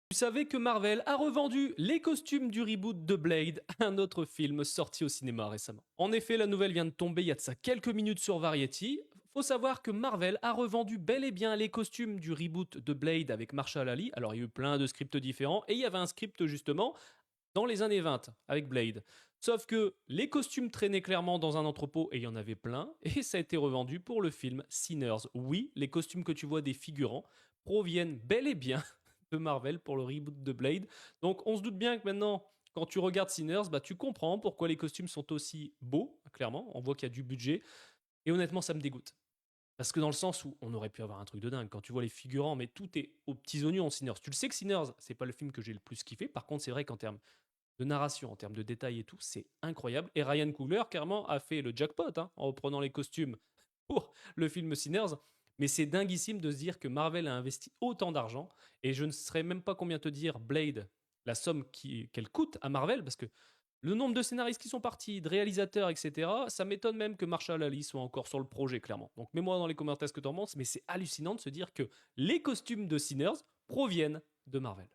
Tu savais que Marvel a revendu les costumes du reboot de Blade, un autre film sorti au cinéma récemment. En effet, la nouvelle vient de tomber il y a de ça quelques minutes sur Variety. Faut savoir que Marvel a revendu bel et bien les costumes du reboot de Blade avec Marshall Ali. Alors il y a eu plein de scripts différents et il y avait un script justement dans les années 20 avec Blade. Sauf que les costumes traînaient clairement dans un entrepôt et il y en avait plein et ça a été revendu pour le film Sinners. Oui, les costumes que tu vois des figurants proviennent bel et bien de Marvel pour le reboot de Blade. Donc on se doute bien que maintenant, quand tu regardes Sinners, bah, tu comprends pourquoi les costumes sont aussi beaux, clairement. On voit qu'il y a du budget. Et honnêtement, ça me dégoûte. Parce que dans le sens où on aurait pu avoir un truc de dingue. Quand tu vois les figurants, mais tout est aux petits oignons en Sinners. Tu le sais que Sinners, c'est pas le film que j'ai le plus kiffé. Par contre, c'est vrai qu'en termes de narration, en termes de détails et tout, c'est incroyable. Et Ryan Coogler, carrément, a fait le jackpot hein, en reprenant les costumes pour le film Sinners. Mais c'est dinguissime de se dire que Marvel a investi autant d'argent. Et je ne saurais même pas combien te dire Blade, la somme qu'elle coûte à Marvel, parce que le nombre de scénaristes qui sont partis, de réalisateurs, etc., ça m'étonne même que Marshall Ali soit encore sur le projet, clairement. Donc mets-moi dans les commentaires ce que tu en penses, mais c'est hallucinant de se dire que les costumes de Sinners proviennent de Marvel.